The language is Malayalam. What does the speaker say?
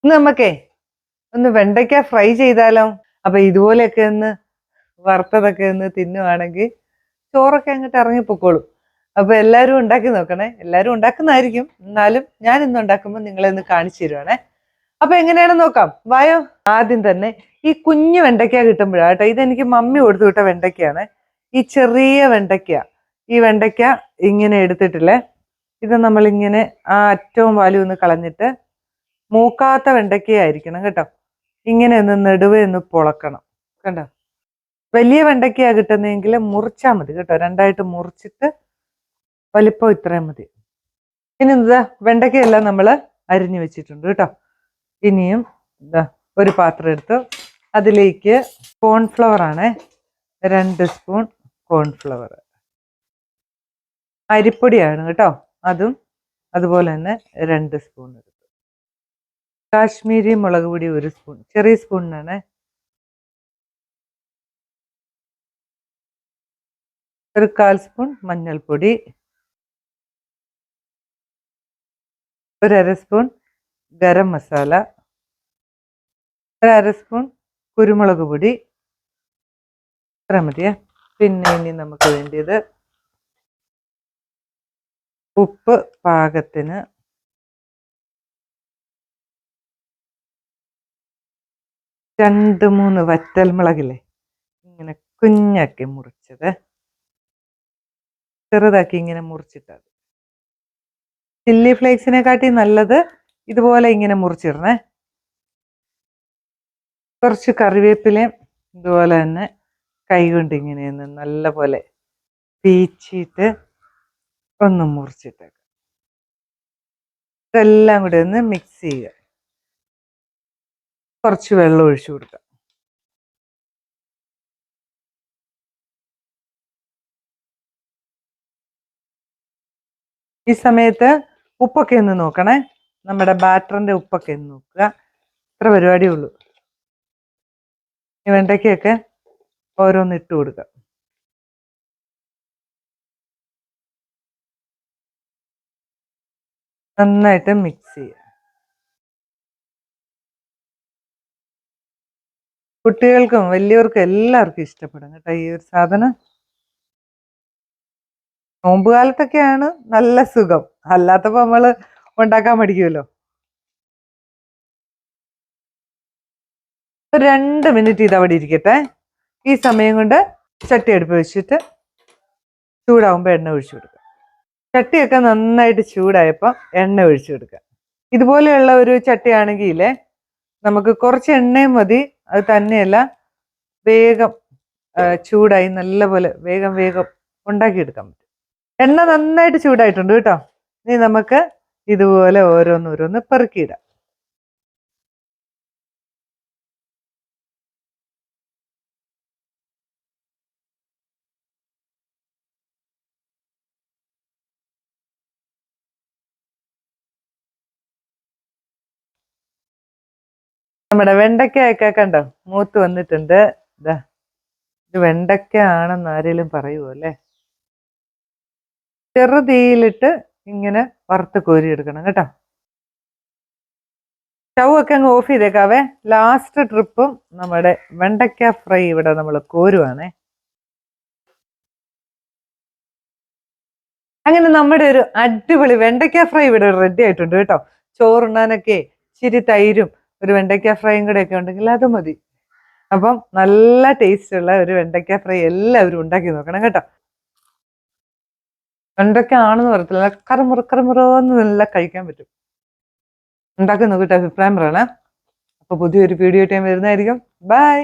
ഇന്ന് നമുക്കേ ഒന്ന് വെണ്ടയ്ക്ക ഫ്രൈ ചെയ്താലോ? അപ്പൊ ഇതുപോലെയൊക്കെ ഒന്ന് വറുത്തതൊക്കെ ഒന്ന് തിന്നുവാണെങ്കിൽ ചോറൊക്കെ അങ്ങോട്ട് ഇറങ്ങിപ്പോക്കോളും. അപ്പൊ എല്ലാവരും ഉണ്ടാക്കി നോക്കണേ. എല്ലാവരും ഉണ്ടാക്കുന്നതായിരിക്കും, എന്നാലും ഞാൻ ഇന്ന് ഉണ്ടാക്കുമ്പോൾ നിങ്ങളെ ഒന്ന് കാണിച്ചു തരുവാണേ. അപ്പൊ എങ്ങനെയാണെന്ന് നോക്കാം, വായോ. ആദ്യം തന്നെ ഈ കുഞ്ഞു വെണ്ടയ്ക്ക കിട്ടുമ്പോഴാട്ടോ, ഇതെനിക്ക് മമ്മി കൊടുത്തു വിട്ട വെണ്ടയ്ക്കയാണ്. ഈ ചെറിയ വെണ്ടയ്ക്ക, ഈ വെണ്ടയ്ക്ക ഇങ്ങനെ എടുത്തിട്ടില്ലേ, ഇത് നമ്മളിങ്ങനെ ആ അറ്റവും വാലും ഒന്ന് കളഞ്ഞിട്ട്, മൂക്കാത്ത വെണ്ടയ്ക്കയായിരിക്കണം കേട്ടോ. ഇങ്ങനെ ഒന്ന് നെടുവെ ഒന്ന് പൊളക്കണം കണ്ടോ. വലിയ വെണ്ടയ്ക്കയാ കിട്ടുന്നതെങ്കിൽ മുറിച്ചാൽ മതി കേട്ടോ. രണ്ടായിട്ട് മുറിച്ചിട്ട് വലിപ്പം ഇത്രയും മതി. ഇനി എന്താ, വെണ്ടയ്ക്കയെല്ലാം നമ്മൾ അരിഞ്ഞു വെച്ചിട്ടുണ്ട് കേട്ടോ. ഇനിയും ഇതാ ഒരു പാത്രം എടുത്തു, അതിലേക്ക് കോൺഫ്ലവർ ആണ്, 2 സ്പൂൺ കോൺഫ്ലവർ. അരിപ്പൊടിയാണ് കേട്ടോ, അതും അതുപോലെ തന്നെ 2 സ്പൂൺ എടുത്തു. കാശ്മീരി മുളക് പൊടി 1 സ്പൂൺ, ചെറിയ സ്പൂണിനാണ്. ഒരു 1/4 സ്പൂൺ മഞ്ഞൾപ്പൊടി, ഒരു 1/2 സ്പൂൺ ഗരം മസാല, ഒരു 1/2 സ്പൂൺ കുരുമുളക് പൊടി. ഇത്ര മതിയേ. പിന്നെ ഇനി നമുക്ക് വേണ്ടിയത് ഉപ്പ് പാകത്തിന്, രണ്ട് മൂന്ന് വറ്റൽമുളകില്ലേ ഇങ്ങനെ കുഞ്ഞാക്കി മുറിച്ചത്, ചെറുതാക്കി ഇങ്ങനെ മുറിച്ചിട്ടത്. ചില്ലി ഫ്ലേക്സിനെക്കാട്ടി നല്ലത് ഇതുപോലെ ഇങ്ങനെ മുറിച്ചിടണേ. കുറച്ച് കറിവേപ്പിലയും ഇതുപോലെ തന്നെ കൈ കൊണ്ട് ഇങ്ങനെയൊന്ന് നല്ല പോലെ പീച്ചിട്ട് ഒന്ന് മുറിച്ചിട്ടേക്കാം. ഇതെല്ലാം കൂടി ഒന്ന് മിക്സ് ചെയ്യുക. കുറച്ച് വെള്ളം ഒഴിച്ചു കൊടുക്കാം. ഈ സമയത്ത് ഉപ്പൊക്കെ ഒന്ന് നോക്കണേ, നമ്മുടെ ബാറ്ററിന്റെ ഉപ്പൊക്കെ ഒന്ന് നോക്കുക. ഇത്ര പരിപാടിയേ ഉള്ളൂ. ഈ വെണ്ടയ്ക്കൊക്കെ ഓരോന്ന് ഇട്ട് കൊടുക്കുക. നന്നായിട്ട് മിക്സ് ചെയ്യുക. കുട്ടികൾക്കും വലിയവർക്കും എല്ലാവർക്കും ഇഷ്ടപ്പെടും കേട്ടോ ഈ ഒരു സാധനം. നോമ്പ് കാലത്തൊക്കെയാണ് നല്ല സുഖം, അല്ലാത്തപ്പോ നമ്മള് ഉണ്ടാക്കാൻ പഠിക്കുമല്ലോ. ഒരു 2 മിനിറ്റ് ഇതവിടെ ഇരിക്കട്ടെ. ഈ സമയം കൊണ്ട് ചട്ടി അടുപ്പ് വെച്ചിട്ട് ചൂടാവുമ്പോൾ എണ്ണ ഒഴിച്ചു കൊടുക്കുക. ചട്ടിയൊക്കെ നന്നായിട്ട് ചൂടായപ്പോൾ എണ്ണ ഒഴിച്ചു കൊടുക്കുക. ഇതുപോലെയുള്ള ഒരു ചട്ടിയാണെങ്കിലേ നമുക്ക് കുറച്ച് എണ്ണയും മതി. അത് തന്നെയല്ല, വേഗം ചൂടായി നല്ലപോലെ വേഗം വേഗം ഉണ്ടാക്കിയെടുക്കാൻ പറ്റും. എണ്ണ നന്നായിട്ട് ചൂടായിട്ടുണ്ട് കേട്ടോ. ഇനി നമുക്ക് ഇതുപോലെ ഓരോന്നോരോന്ന് പെറുക്കിയിടാം. നമ്മുടെ വെണ്ടയ്ക്കയൊക്കെ കണ്ടോ മൂത്ത് വന്നിട്ടുണ്ട്. ഇതാ, ഇത് വെണ്ടയ്ക്ക ആണെന്ന് ആരെങ്കിലും പറയുമോ അല്ലേ. ചെറുതീയിലിട്ട് ഇങ്ങനെ വറുത്ത് കോരിയെടുക്കണം കേട്ടോ. സ്റ്റൗ ഒക്കെ അങ്ങ് ഓഫ് ചെയ്തേക്കാവേ. ലാസ്റ്റ് ട്രിപ്പും നമ്മുടെ വെണ്ടയ്ക്ക ഫ്രൈ ഇവിടെ നമ്മൾ കോരുവാണേ. അങ്ങനെ നമ്മുടെ ഒരു അടിപൊളി വെണ്ടയ്ക്ക ഫ്രൈ ഇവിടെ റെഡി ആയിട്ടുണ്ട് കേട്ടോ. ചോറുണ്ണാനൊക്കെ ഇച്ചിരി തൈരും ഒരു വെണ്ടയ്ക്ക ഫ്രൈയും കൂടെ ഒക്കെ ഉണ്ടെങ്കിൽ അത് മതി. അപ്പം നല്ല ടേസ്റ്റ് ഉള്ള ഒരു വെണ്ടയ്ക്ക ഫ്രൈ എല്ലാവരും ഉണ്ടാക്കി നോക്കണം കേട്ടോ. വെണ്ടയ്ക്ക ആണെന്ന് പറയത്തില്ല, കറുമുറന്ന് നല്ല കഴിക്കാൻ പറ്റും. ഉണ്ടാക്കി നോക്കിയിട്ട് അഭിപ്രായം പറയണേ. അപ്പൊ പുതിയൊരു വീഡിയോ ടൈം വരുന്നതായിരിക്കും. ബൈ.